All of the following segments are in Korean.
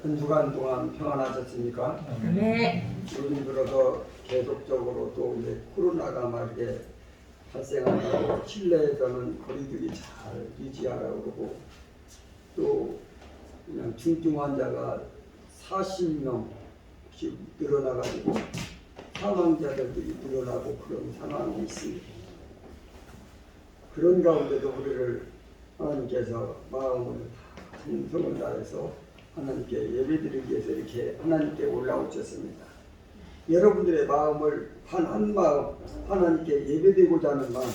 한 주간 동안 평안하셨습니까? 네. 요즘 들어서 계속적으로 또 이제 코로나가 막 이렇게 발생한다고 실내에서는 거리두기 잘 유지하라고 그러고 또 그냥 중증 환자가 40명씩 늘어나가지고 사망자들이 늘어나고 그런 상황이 있습니다. 그런 가운데도 우리를 하나님께서 마음을 다 정성을 다해서 하나님께 예배드리기 위해서 이렇게 하나님께 올라오셨습니다. 여러분들의 마음을 한 마음 하나님께 예배드리고자 하는 마음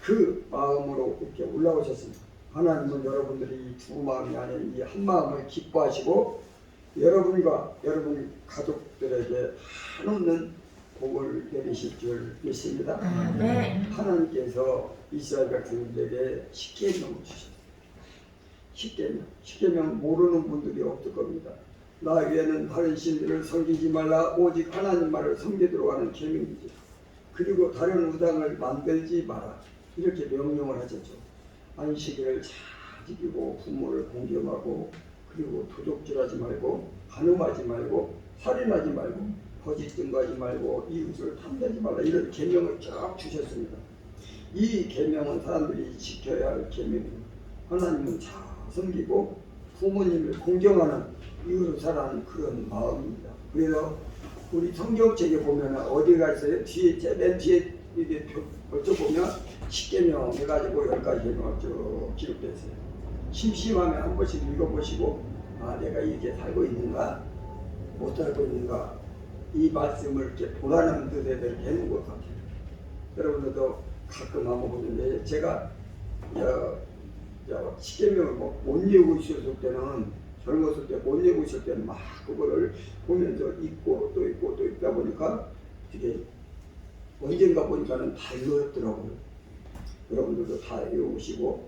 그 마음으로 이렇게 올라오셨습니다. 하나님은 여러분들이 두 마음이 아닌 이 한 마음을 기뻐하시고 여러분과 여러분 가족들에게 한없는 복을 내리실 줄 믿습니다. 네. 하나님께서 이스라엘 백성들에게 십계명을 주셨습니다. 십계명 모르는 분들이 없을 겁니다. 나 외에는 다른 신들을 섬기지 말라 오직 하나님만을 섬기도록 하는 계명이죠. 그리고 다른 우상을 만들지 마라 이렇게 명령을 하셨죠. 안식일을 잘 지키고 부모를 공경하고 그리고 도둑질하지 말고 간음하지 말고 살인하지 말고 거짓 증거하지 말고 이웃을 탐내지 말라 이런 계명을 쫙 주셨습니다. 이 계명은 사람들이 지켜야 할 계명입니다. 하나님은 잘 섬기고 부모님을 공경하는 이웃을 사랑하는 그런 마음입니다. 그래서 우리 성경책에 보면 어디가 있어요? 뒤에 맨 뒤에 이게 어쩌 보면 10계명 해가지고 10가지 계명을 쭉 기록되어 있어요. 심심하면 한 번씩 읽어보시고 아 내가 이렇게 살고 있는가 못 살고 있는가 이 말씀을 이렇게 보라는 뜻에 이렇게 해놓은 것 같아요. 여러분들도 가끔 한번 보는데 제가 10계명을 못 외우고 있었을 때는 젊었을 때 못 외우고 있을 때는 막 그거를 보면서 읽고 또 읽고 또 읽다 보니까 되게 언젠가 보니까는 다 읽었더라고요. 여러분들도 다 외우시고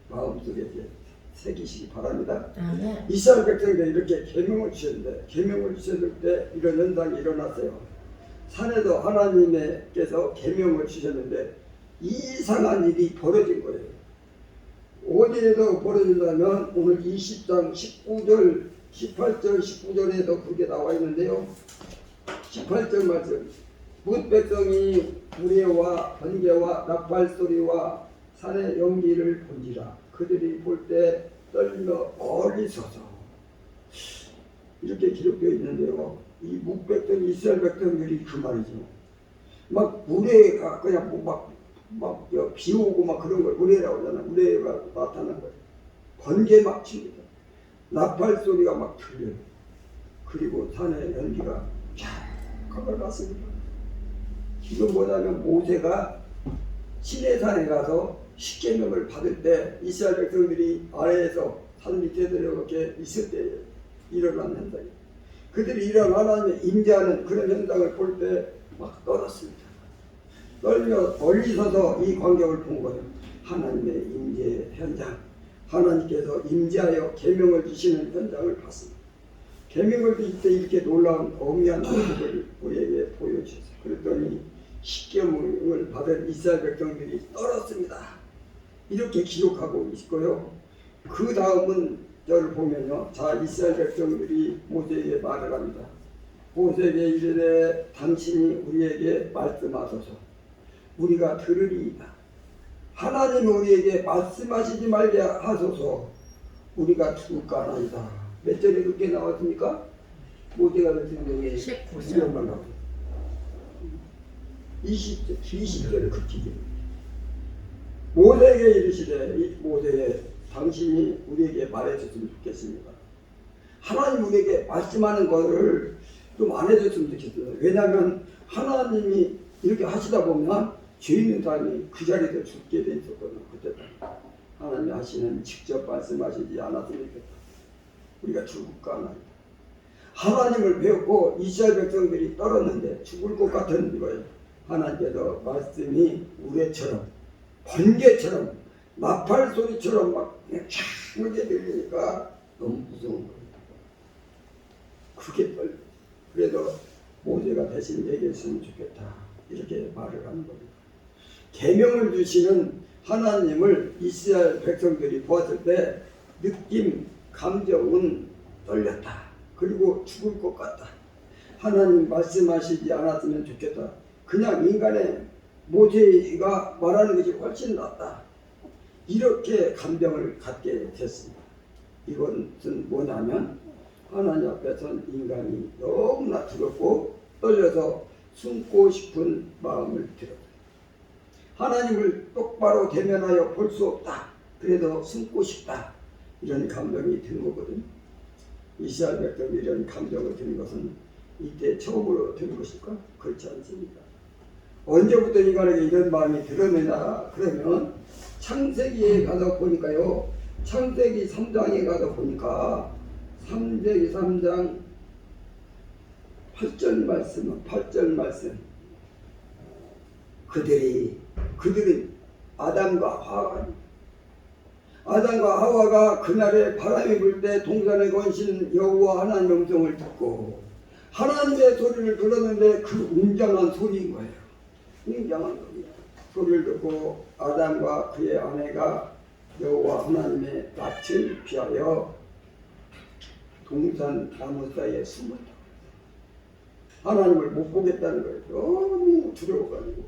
마음속에 이제 새기시기 바랍니다. 네. 이스라엘 백성들이 이렇게 계명을 주셨는데 계명을 주셨을 때 이런 현상이 일어났어요. 산에도 하나님께서 계명을 주셨는데 이상한 일이 벌어진 거예요. 어디에서 벌어진다면 오늘 20장 19절 18절 19절에도 그게 나와 있는데요. 18절 말씀 뭇 백성이 우레와 번개와 나팔 소리와 산의 연기를 본지라 그들이 볼 때 떨며 멀리 서서 이렇게 기록되어 있는데요. 이 뭇백성 이스라엘 백성들이 그 말이죠. 막 우레가 그냥 막 비 오고 막 그런 걸 우레라고 하잖아. 우레가 나타난 거예요. 번개 막 칩니다. 나팔 소리가 막 들려요. 그리고 산의 연기가 쫙 흘러갔습니다. 지금 뭐냐면 모세가 시내산에 가서 십계명을 받을 때 이스라엘 백성들이 아래에서 산 밑에 이렇게 있을 때 일어난 현상이에요. 그들이 이런 하나님의 임재하는 그런 현상을 볼 때 막 떨었습니다. 떨며 멀리 서서 이 광경을 본 거예요. 하나님의 임재 현장, 하나님께서 임재하여 계명을 주시는 현장을 봤습니다. 계명을 주실 때 이렇게 놀라운 어미한 모습을 우리에게 보여주셨어요. 그랬더니 십계명을 받은 이스라엘 백성들이 떨었습니다. 이렇게 기록하고 있고요. 그 다음은 저를 보면요. 자, 이스라엘 백성들이 모세에게 말을 합니다. 모세에게 이르되 당신이 우리에게 말씀하소서. 우리가 들으리이다. 하나님이 우리에게 말씀하시지 말게 하소서. 우리가 죽을까나이다. 몇 절에 그렇게 나왔습니까? 모세가 말씀드린 게 19절 나왔습니다. 20절에 그렇게 모세에게 이르시되 모세에 당신이 우리에게 말해줬으면 좋겠습니다. 하나님 우리에게 말씀하는 것을 좀 안 해줬으면 좋겠어요. 왜냐하면 하나님이 이렇게 하시다 보면 죄 있는 사람이 그 자리에서 죽게 돼 있었거든요. 그때 하나님이 하시는 직접 말씀하시지 않았으면 좋겠다. 우리가 죽을까 하나님. 하나님을 배웠고 이스라엘 백성들이 떨었는데 죽을 것 같은 거예요. 하나님께서 말씀이 우레처럼 번개처럼 나팔 소리처럼 막 쫙하게 들리니까 너무 무서운 거예요. 그게 떨려. 그래서 모세가 대신 얘기했으면 좋겠다. 이렇게 말을 하는 겁니다. 계명을 주시는 하나님을 이스라엘 백성들이 보았을 때 느낌, 감정은 떨렸다. 그리고 죽을 것 같다. 하나님 말씀하시지 않았으면 좋겠다. 그냥 인간의 모세가 말하는 것이 훨씬 낫다. 이렇게 감정을 갖게 됐습니다. 이것은 뭐냐면 하나님 앞에서는 인간이 너무나 두렵고 떨려서 숨고 싶은 마음을 들어요. 하나님을 똑바로 대면하여 볼 수 없다. 그래도 숨고 싶다. 이런 감정이 드는 거거든요. 이스라엘 백성이 이런 감정을 드는 것은 이때 처음으로 드는 것일까? 그렇지 않습니다. 언제부터 인간에게 이런 마음이 들었느냐? 그러면 창세기에 가서 보니까요. 창세기 3장에 가서 보니까 창세기 3장 8절 말씀 그들은 아담과 하와가 그날에 바람이 불 때 동산에 거하신 여호와 하나님의 음성을 듣고 하나님의 소리를 들었는데 그 웅장한 소리인 거예요. 웅장한 소리를 듣고 아담과 그의 아내가 여호와 하나님의 낯을 피하여 동산 나무 사이에 숨었다. 하나님을 못 보겠다는 거예요. 너무 두려워가지고.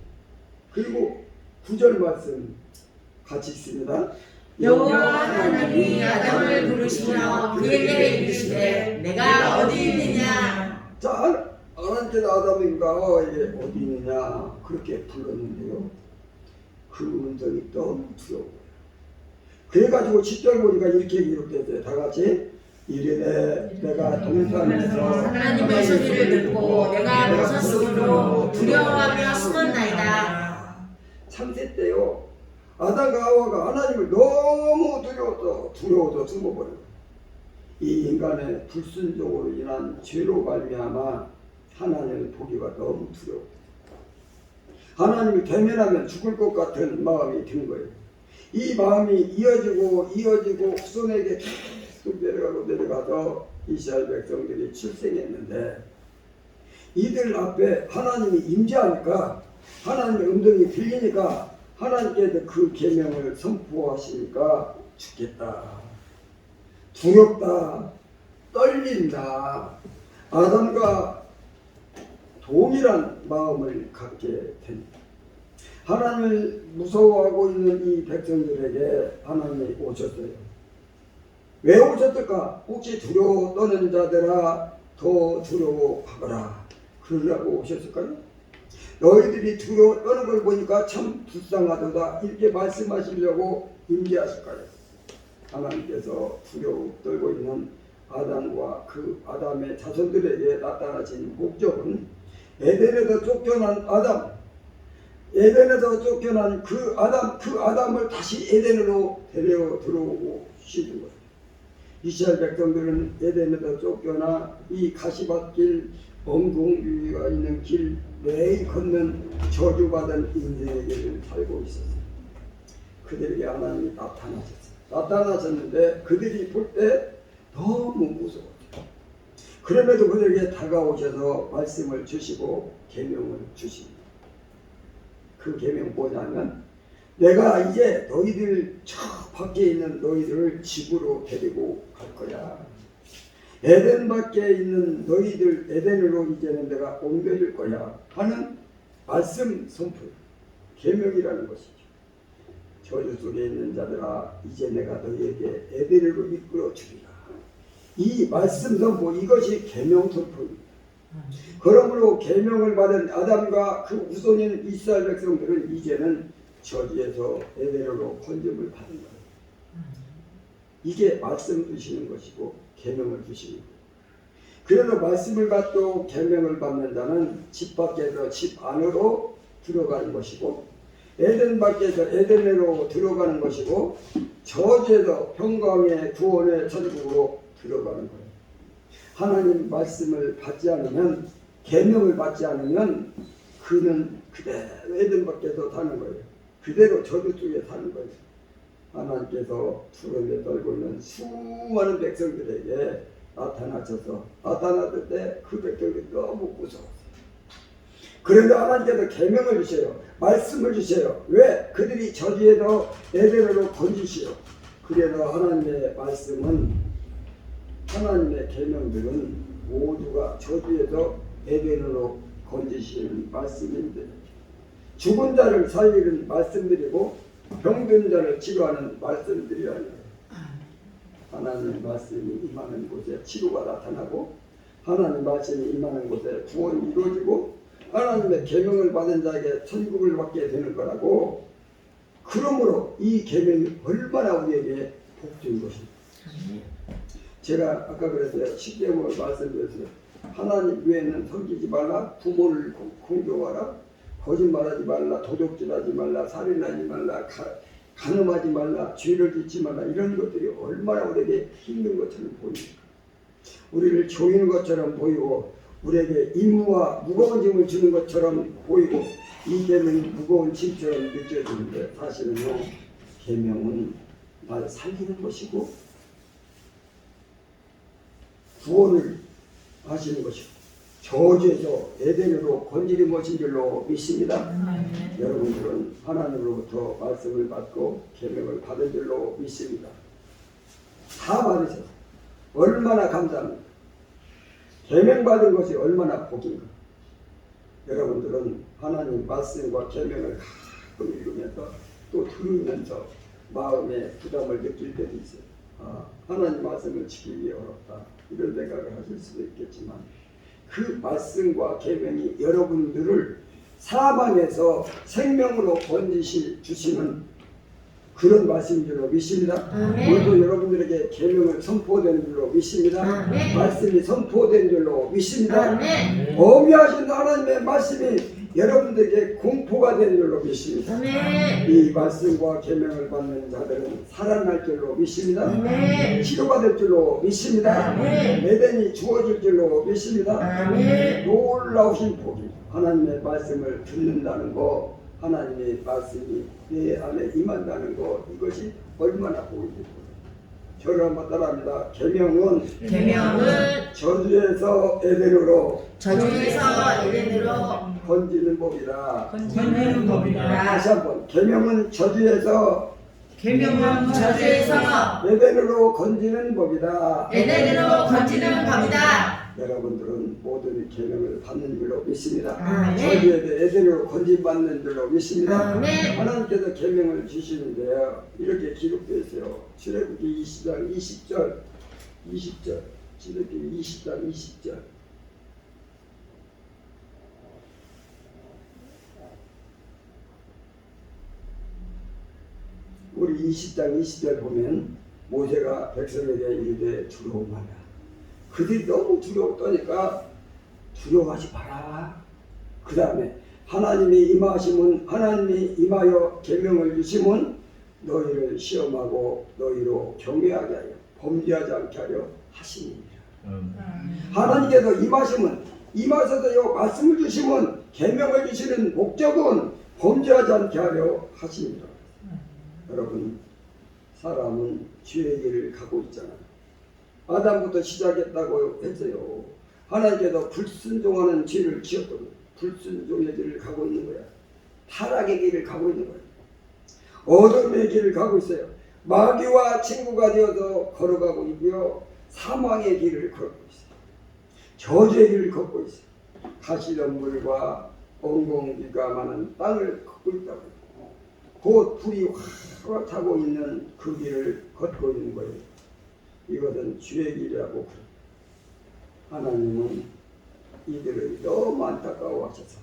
그리고 9절 말씀 같이 있습니다. 여호와 하나님이 아담을 부르시며 그에게 이르시되 내가 어디 있느냐. 자, 하나님께서 아담인가 이게 어디 있느냐 그렇게 불렀는데요. 그 음성이 너무 두려워요. 그래가지고 10절 보니까 이렇게 기록됐어요. 다 같이 이르되 내가 동산에서 하나님의 소리를 듣고 내가 벗었으므로 두려워하며 숨었나이다. 창세 때요. 아담과 하와가 하나님을 너무 두려워서 숨어버려요. 이 인간의 불순종으로 인한 죄로 말미암아 하나님을 보기가 너무 두려워요. 하나님을 대면하면 죽을 것 같은 마음이 든 거예요. 이 마음이 이어지고 후손에게 계속 내려가서 이스라엘 백성들이 출생했는데 이들 앞에 하나님이 임재하니까 하나님의 음성이 들리니까 하나님께서 그 계명을 선포하시니까 죽겠다, 두렵다, 떨린다. 아담과 동일한 마음을 갖게 됩니다. 하나님을 무서워하고 있는 이 백성들에게 하나님이 오셨어요. 왜 오셨을까? 혹시 두려워 떠는 자들아 더 두려워하거라. 그러려고 오셨을까요? 너희들이 두려워 떠는 걸 보니까 참 불쌍하도다. 이렇게 말씀하시려고 임재하실까요? 하나님께서 두려워 떨고 있는 아담과 그 아담의 자손들에게 나타나신 목적은 에덴에서 쫓겨난 에덴에서 쫓겨난 그 아담을 다시 에덴으로 데려 들어오시는 거예요. 이스라엘 백성들은 에덴에서 쫓겨나 이 가시밭길 엉궁유리가 있는 길 매일 걷는 저주받은 인생의 길을 살고 있었어요. 그들에게 하나님이 나타나셨는데 그들이 볼 때 너무 무서웠어요. 그럼에도 그들에게 다가오셔서 말씀을 주시고 계명을 주십니다. 그 계명 뭐냐면 내가 이제 너희들 저 밖에 있는 너희들을 집으로 데리고 갈 거야. 에덴 밖에 있는 너희들 에덴으로 이제는 내가 옮겨줄 거야 하는 말씀 선포, 계명이라는 것이죠. 저주 속에 있는 자들아 이제 내가 너희에게 에덴으로 이끌어 주리라. 이 말씀 선포, 이것이 계명 선포입니다. 그러므로 계명을 받은 아담과 그 후손인 이스라엘 백성들은 이제는 저주에서 에덴으로 건짐을 받은 거예요. 이게 말씀 주시는 것이고 계명을 주시는 거예요. 그래서 말씀을 받고 계명을 받는 자는 집 밖에서 집 안으로 들어가는 것이고 에덴 밖에서 에덴으로 들어가는 것이고 저주에서 평강의 구원의 천국으로 들어가는 거예요. 하나님 말씀을 받지 않으면, 계명을 받지 않으면 그는 그대로 에덴 밖에서 사는 거예요. 그대로 저주 속에 사는 거예요. 하나님께서 두려움에 떨고 있는 수많은 백성들에게 나타났을 때 그 백성들이 너무 무서웠어요. 그런데 하나님께서 계명을 주셔요. 말씀을 주셔요. 왜? 그들이 저주에서 에덴으로 건지시오. 그래서 하나님의 말씀은 하나님의 계명들은 모두가 저주에서 에덴으로 건지시는 말씀인데, 죽은 자를 살리는 말씀들이고 병든 자를 치료하는 말씀들이 아니에요. 하나님 말씀이 임하는 곳에 치료가 나타나고, 하나님 말씀이 임하는 곳에 구원이 이루어지고, 하나님의 계명을 받은 자에게 천국을 받게 되는 거라고. 그러므로 이 계명이 얼마나 우리에게 복주인 것입니다. 제가 아까 그랬어요. 10계명을 말씀드렸어요. 하나님 외에는 섬기지 말라, 부모를 공경하라, 거짓말하지 말라, 도둑질하지 말라, 살인하지 말라, 간음하지 말라, 죄를 짓지 말라. 이런 것들이 얼마나 우리에게 힘든 것처럼 보입니까? 우리를 조이는 것처럼 보이고, 우리에게 임무와 무거운 짐을 주는 것처럼 보이고, 이 계명이 무거운 짐처럼 느껴지는데, 사실은요, 계명은 날 살리는 것이고 구원을 하시는 것이고 저주에서 에덴으로 건지는 것인 줄로 믿습니다. 여러분들은 하나님으로부터 말씀을 받고 계명을 받은 줄로 믿습니다. 다 받으셔서 얼마나 감사합니다. 계명 받은 것이 얼마나 복인가. 여러분들은 하나님 말씀과 계명을 가끔 읽으면서 또 들으면서 마음에 부담을 느낄 때도 있어요. 하나님 말씀을 지키기 어렵다, 이런 생각을 하실 수도 있겠지만, 그 말씀과 계명이 여러분들을 사망에서 생명으로 주시는 그런 말씀인 줄로 믿습니다. 오늘도 여러분들에게 계명을 선포되는 줄로 믿습니다. 말씀이 선포된 줄로 믿습니다. 어미하신 하나님의 말씀이 여러분들에게 공포가 되는 줄로 믿습니다. 이 말씀과 계명을 받는 자들은 살아날 줄로 믿습니다. 치료가 될 줄로 믿습니다. 에덴이 주어질 줄로 믿습니다. 놀라우신 복이 하나님의 말씀을 듣는다는 거, 하나님의 말씀이 내 안에 임한다는 거, 이것이 얼마나 복입니까? 저를 한번 따라합니다. 계명은 저주에서 에덴으로 건지는 법이다. 다시 한번, 계명은 저주에서 에덴으로 건지는 법이다. 여러분들은 모든 계명을 받는 줄로 믿습니다. 저주에서 에덴으로 건짐받는 줄로 믿습니다. 하나님께서 계명을 주시는데요, 이렇게 기록되어 있어요. 출애굽기 20장 20절, 출애굽기 20장 20절. 우리 20장 20절 보면 모세가 백성에게 이르되 두려워하라. 그들이 너무 두려웠다니까 두려워하지 마라. 그 다음에 하나님이 임하여 계명을 주시면 너희를 시험하고 너희로 경외하게 하여 범죄하지 않게 하려 하시니라. 하나님께서 임하셔서 말씀을 주시면 계명을 주시는 목적은 범죄하지 않게 하려 하시니라. 여러분, 사람은 죄의 길을 가고 있잖아요. 아담부터 시작했다고 했어요. 하나님께서 불순종하는 죄를 지었거든요. 불순종의 길을 가고 있는 거야. 타락의 길을 가고 있는 거야. 어둠의 길을 가고 있어요. 마귀와 친구가 되어서 걸어가고 있고요, 사망의 길을 걷고 있어요. 저주의 길을 걷고 있어요. 가시덤불과 엉겅비가 많은 땅을 걷고 있다고 해요. 곧 불이 확 타고 있는 그 길을 걷고 있는 거예요. 이것은 죄의 길이라고. 하나님은 이들을 너무 안타까워하셔서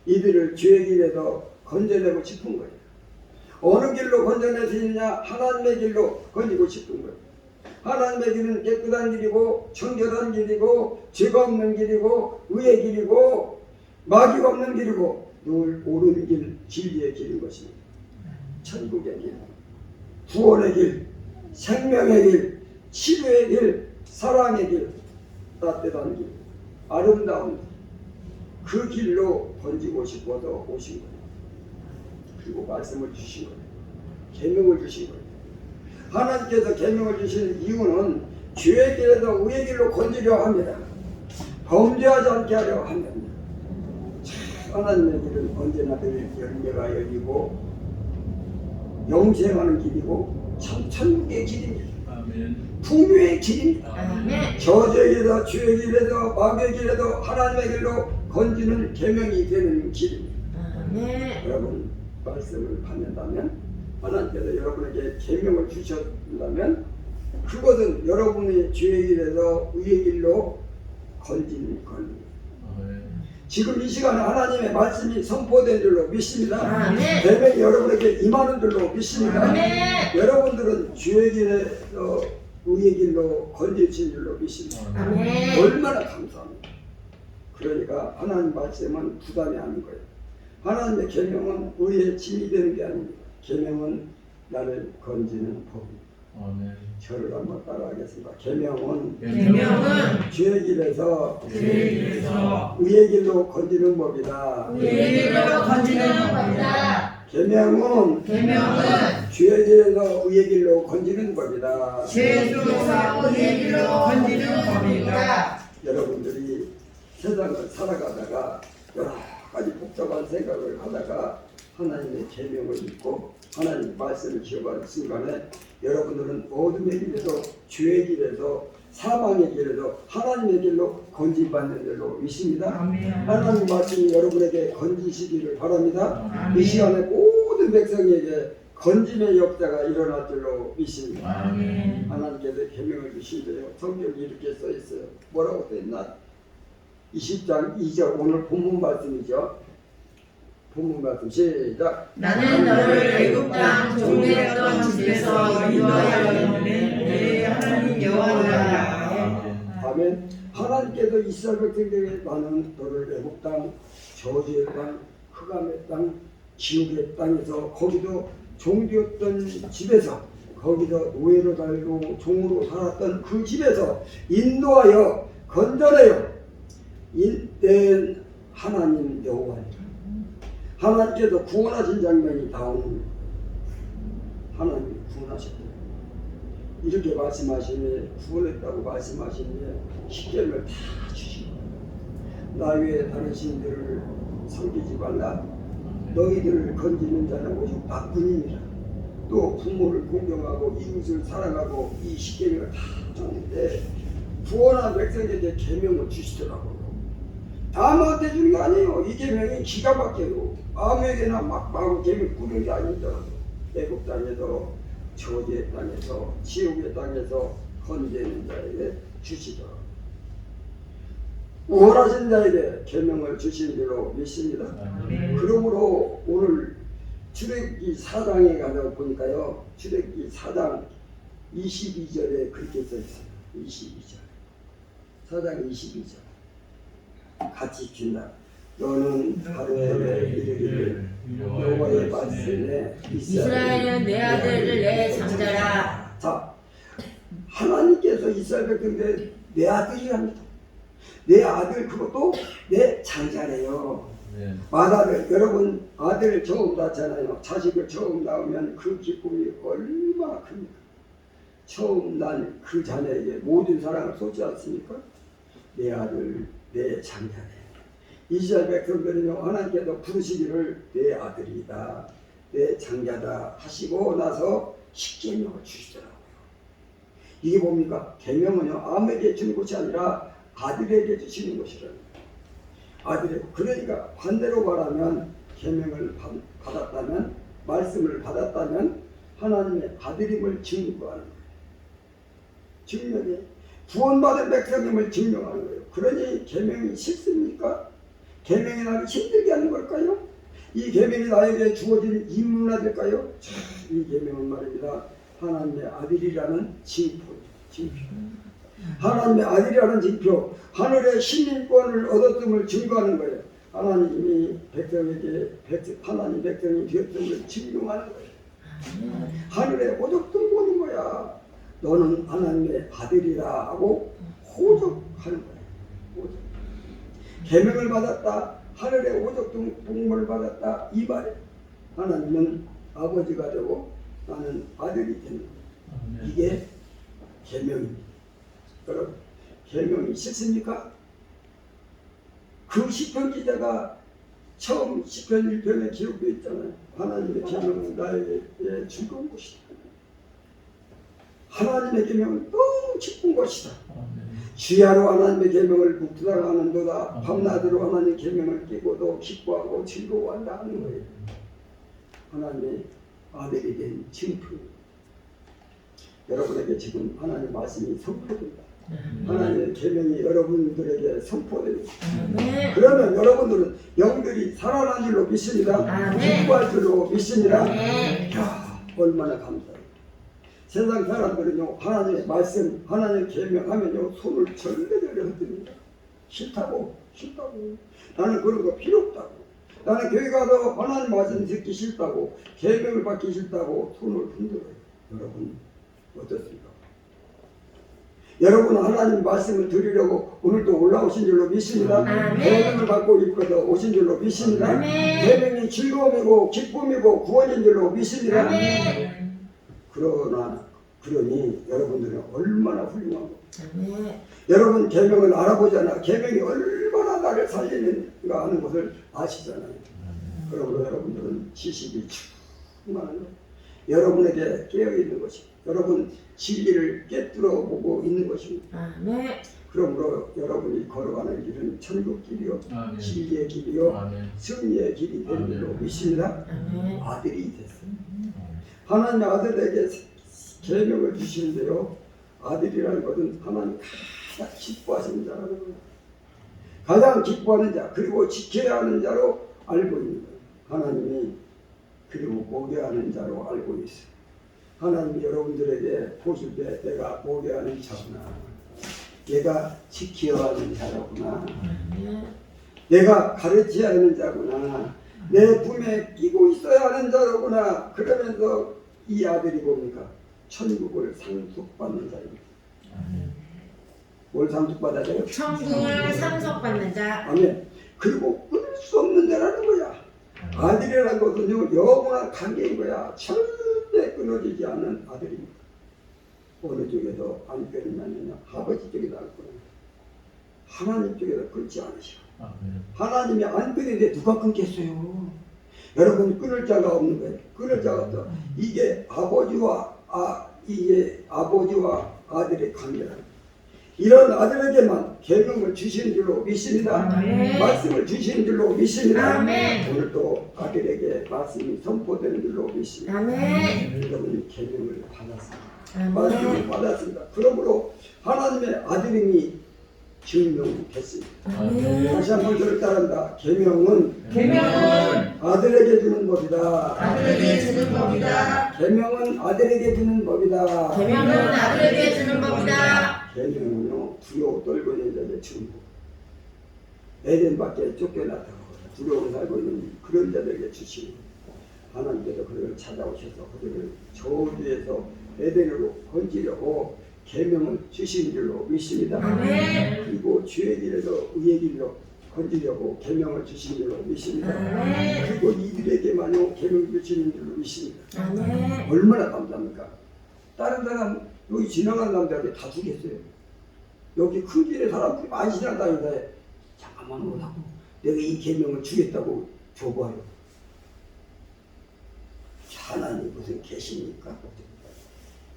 이들을 죄의 길에서 건져내고 싶은 거예요. 어느 길로 건져낼 수 있느냐? 하나님의 길로 건지고 싶은 거예요. 하나님의 길은 깨끗한 길이고 청결한 길이고 죄가 없는 길이고 의의 길이고 마귀가 없는 길이고 늘 옳은 길, 진리의 길인 것입니다. 천국의 길, 구원의 길, 생명의 길, 치료의 길, 사랑의 길, 따뜻한 길, 아름다운 길, 그 길로 건지고 싶어서 오신 거예요. 그리고 말씀을 주신 거예요. 계명을 주신 거예요. 하나님께서 계명을 주신 이유는 죄의 길에서 의의 길로 건지려 합니다. 범죄하지 않게 하려 합니다. 하나님의 길은 언제나 늘 열매가 열리고 영생하는 길이고 천국의 길입니다. 풍요의 길입니다. 아멘. 저주의 길에서 주의 길에서 마귀의 길에서 하나님의 길로 건지는 계명이 되는 길입니다. 아멘. 여러분 말씀을 받는다면 하나님께서 여러분에게 계명을 주셨다면 그것은 여러분의 죄의 길에서 의의 길로 건지는 겁니다. 지금 이 시간에 하나님의 말씀이 선포된 줄로 믿습니다. 아멘. 계명이 여러분에게 임하는 줄로 믿습니다. 아멘. 여러분들은 죄의 길에서 의의 길로 건지신 줄로 믿습니다. 아멘. 얼마나 감사합니다. 그러니까 하나님 말씀은 부담이 아닌 거예요. 하나님의 계명은 우리의 짐이 되는 게 아닙니다. 계명은 나를 건지는 법입니다. 저를 한번 따라하겠습니다. 계명은 죄의 길에서 의의 길로 건지는 법이다. 의의 길로 건지는 법이다. 계명은 죄의 길에서 의의 길로 건지는 법이다. 죄의 길에서 의의 길로 건지는 법이다. 여러분들이 세상을 살아가다가 여러 가지 복잡한 생각을 하다가 하나님의 계명을 믿고 하나님의 말씀을 기억하는 순간에 여러분들은 어둠의 길에서 죄의 길에서 사망의 길에서 하나님의 길로 건짐받는 줄로 믿습니다. 하나님 말씀이 여러분에게 건지시기를 바랍니다. 이 시간에 모든 백성에게 건짐의 역사가 일어날 줄로 믿습니다. 하나님께서 계명을 주신대요. 성경이 이렇게 써 있어요. 뭐라고 써 있나? 20장 2절 오늘 본문 말씀이죠. 본문 말씀 시작. 나는 너를 애굽 땅 종되었던 집에서 인도하여 내 하나님 여호와라. 아멘. 하나님께서 이스라엘 백성들에게 나는 너를 애굽 땅, 저주의 땅, 흑암의 땅, 지옥의 땅에서 거기도 종되었던 집에서 거기서 노예로 살고 종으로 살았던 그 집에서 인도하여 건져내요. 인된 하나님 여호와니라. 하나님께서 구원하신 장면이 나오는 하나님 구원하셨대요. 이렇게 말씀하시니 구원했다고 말씀하시니 십계명을 다 주신 거예요. 나 외에 다른 신들을 섬기지 말라. 너희들을 건지는 자는 오직 나뿐이니라. 또 부모를 공경하고 이웃을 사랑하고 이 십계명을 다 줬는데 구원한 백성에게 계명을 주시더라고요. 아무한테 주는 게 아니에요. 이 계명이 기가 막혀요. 아무에게나 막 계명 꾸는 게 아니더라고요. 애굽 땅에서 저주의 땅에서 지옥의 땅에서 건지는 자에게 주시더라고요. 원하신 자에게 계명을 주신 줄로 믿습니다. 그러므로 오늘 출애굽기 4장에 가서 보니까요. 출애굽기 4장 22절에 그렇게 써 있어요. 22절. 4장 22절. 같이 읽힌다. 너는 하루에 이르기를 여호와의 말씀에 이스라엘은 내 아들을 내 장자라. 자, 하나님께서 이스라엘 백성들 내 아들이랍니다. 내 아들 그것도 내 장자래요. 마다들 여러분 아들 처음 낳잖아요. 자식을 처음 낳으면 그 기쁨이 얼마나 큽니까? 처음 난 그 자녀에게 모든 사랑을 쏟지 않습니까? 내 아들 내 장자래. 이스라엘 백성들은요 하나님께서 부르시기를 내 아들이다 내 장자다 하시고 나서 십계명을 주시더라고요. 이게 뭡니까? 계명은요 아무에게 주는 것이 아니라 아들에게 주시는 것이라는 거예요. 아들에게. 그러니까 반대로 말하면 계명을 받았다면 말씀을 받았다면 하나님의 아들임을 증거하는 거예요. 증명이 구원받은 백성임을 증명하는 거예요. 그러니 계명이 싫습니까? 계명이 나를 힘들게 하는 걸까요? 이 계명이 나에게 주어진 임무나 될까요? 이 계명은 말입니다. 하나님의 아들이라는 징표. 하나님의 아들이라는 징표. 하늘의 시민권을 얻었음을 증거하는 거예요. 하나님이 백성에게 하나님 백성이 되었음을 증명하는 거예요. 하늘에 호적도 보는 거야. 너는 하나님의 아들이라 하고 호적하는 거예요. 호적. 계명을 받았다. 하늘의 호적 복음을 받았다. 이 말이에요. 하나님은 아버지가 되고 나는 아들이 되는 거예요. 이게 계명입니다. 여러분 계명이 싫습니까? 그 시편 기자가 처음 시편 1편에 기록되어 있잖아요. 하나님의 계명은 나에게 즐거운 것이다. 하나님의 계명은 너무 기쁜 것이다. 주야로 하나님의 계명을 묵두다가 하는도다. 밤낮으로 하나님의 계명을 깨고도 기뻐하고 즐거워한다 하는 거예요. 하나님의 아들이 된 증표. 여러분에게 지금 하나님의 말씀이 선포된다. 하나님의 계명이 여러분들에게 선포됩니다. 그러면 여러분들은 영들이 살아난 줄로 믿습니다. 기뻐할 줄로 믿습니다. 야, 얼마나 감사해요. 세상 사람들은요, 하나님의 말씀, 하나님의 계명하면요, 손을 절레절레 흔듭니다. 싫다고. 나는 그런 거 필요 없다고. 나는 교회 가서 하나님 말씀 듣기 싫다고, 계명을 받기 싫다고 손을 흔들어요. 여러분 어떻습니까? 여러분은 하나님 말씀을 들으려고 오늘도 올라오신 줄로 믿습니다. 계명을 받고 있거든 오신 줄로 믿습니다. 계명이 즐거움이고 기쁨이고 구원인 줄로 믿습니다. 그러니 여러분들은 얼마나 훌륭한 겁니다. 여러분 계명을 알아보잖아. 계명이 얼마나 나를 살리는가 하는 것을 아시잖아요. 그러므로 여러분들은 지식이 충만한 거예요. 여러분에게 깨어있는 것입니다. 여러분 진리를 깨뜨려 보고 있는 것입니다. 그러므로 여러분이 걸어가는 길은 천국 길이요, 진리의 길이요, 승리의 길이 되는 줄로 믿습니다. 아들이 됐어요. 하나님 아들에게 계명을 주시는데요, 아들이라는 것은 하나님 가장 기뻐하시는 자라는 거예요. 가장 기뻐하는 자, 그리고 지켜야 하는 자로 알고 있는 거예요. 하나님이 그리고 모개하는 자로 알고 있어요. 하나님이 여러분들에게 보실 때 내가 모개하는 자구나, 내가 지켜야 하는 자로구나, 내가 가르쳐야 하는 자구나, 내 품에 끼고 있어야 하는 자로구나. 그러면서 이 아들이 뭡니까? 천국을 상속받는 자입니다. 뭘 상속받아요? 천국을 상속받는 자. 아멘. 그리고 끊을 수 없는 자라는 거야. 아들이라는 것은요, 영원한 관계인 거야. 절대 끊어지지 않는 아들입니다. 어느 쪽에서 안 끊이냐면요, 아버지 쪽에서 안 끊어요. 하나님 쪽에서 끊지 않으셔. 하나님이 안 끊는데 누가 끊겠어요? 여러분, 끊을 자가 없는 거예요. 끊을 자가 없어. 이게 아버지와 아들의 관계라는. 이런 아들에게만 계명을 주시는 줄로 믿습니다. 말씀을 주시는 줄로 믿습니다. 오늘도 아들에게 말씀이 선포되는 줄로 믿습니다. 여러분이 계명을 받았습니다. 말씀을 받았습니다. 그러므로 하나님의 아들임이 증명됐습니다. 다시 한번 저를 따른다. 계명은 아들에게 주는 법이다. 계명은 아들에게 주는 법이다. 계명은요, 두려워 떨고 있는 자에게 주는 법. 에덴 밖에 쫓겨나서 두려워 살고 있는 그런 자들에게 주시는 하나님께서 그들을 찾아오셔서 그들을 저주에서 에덴으로 건지려고 계명을 주신 줄로 믿습니다. 그리고 죄의 길에서 의의 길로 건지려고 계명을 주신 줄로 믿습니다. 그리고 이들에게만요 계명을 주시는 줄로 믿습니다. 얼마나 감사합니까? 다른 사람 여기 지나가는 남자한테 다 주겠어요. 여기 큰 길에 사람들이 많이 지나다니는데 잠깐만 오라고 내가 이 계명을 주겠다고 줘봐요. 하나님 무슨 계십니까?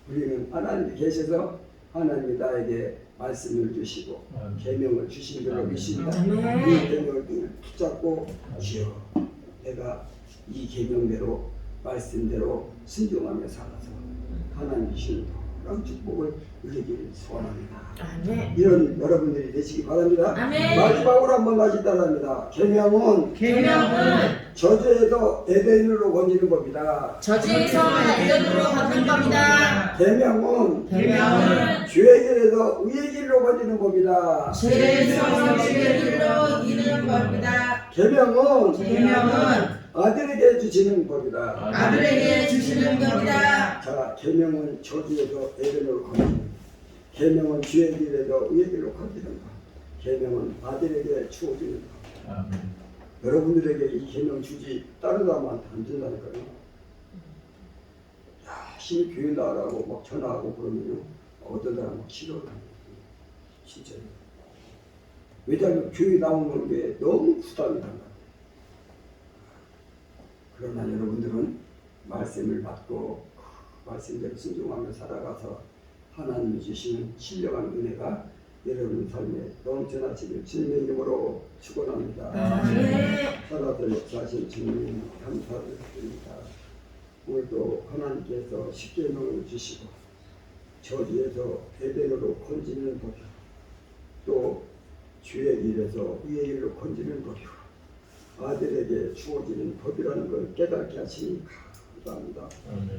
우리는 하나님이 계셔서 하나님이 나에게 말씀을 주시고 계명을 주신 줄로 믿습니다. 이 계명을 붙잡고 주여, 내가 이 계명대로 말씀대로 순종하며 살아서 하나님 주시는 그런 축복을 누리기를 소원합니다. 이런 여러분들이 되시기 바랍니다. 마지막으로 한번 다시 따라합니다. 계명은 저주에서 에덴으로 건지는 법이다. 계명은 죄의 길에서 의의 길로 건지는 법이다. 계명은 아들에게 주시는 법이다. 자, 계명은 저주에서 에덴으로 건지는, 계명은 죄의 길에서 의의 길로 건지는 것, 계명은 아들에게 주어지는 것. 여러분들에게 이 계명 주지 다른 사람한테 안 준다니까요. 열심히 교회 나가라고 막 전화하고 그러면요, 어떤 사람은 싫어요. 진짜요. 왜냐하면 교회 나오는 게 너무 부담이 된다. 그러나 여러분들은 말씀을 받고 말씀대로 순종하며 살아가서 하나님이 주시는 신령한 은혜가 여러분 삶에 넘쳐나시길 주님의 이름으로 축원합니다. 아멘. 살아서 역사하신 주님 감사드립니다. 오늘도 하나님께서 십계명을 주시고 저주에서 에덴으로 건지는 법이요 또 주의 일에서 의의 일로 건지는 법이요 아들에게 주어지는 법이라는 걸 깨닫게 하시니 감사합니다.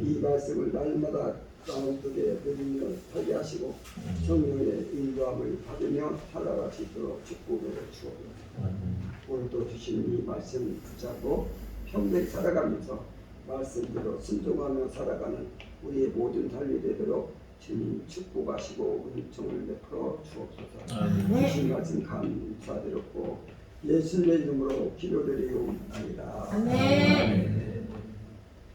이 말씀을 날마다 마음속에 누리며 살게 하시고 성령의 인도함을 받으며 살아갈 수 있도록 축복을 주옵소서. 오늘도 주신 이 말씀 붙잡고 평생 살아가면서 말씀대로 순종하며 살아가는 우리의 모든 삶이 되도록 주님 축복하시고 은총을 베풀어 주옵소서. 주신 말씀 감사드렸고 예수님의 이름으로 기도드리옵나이다. 아멘.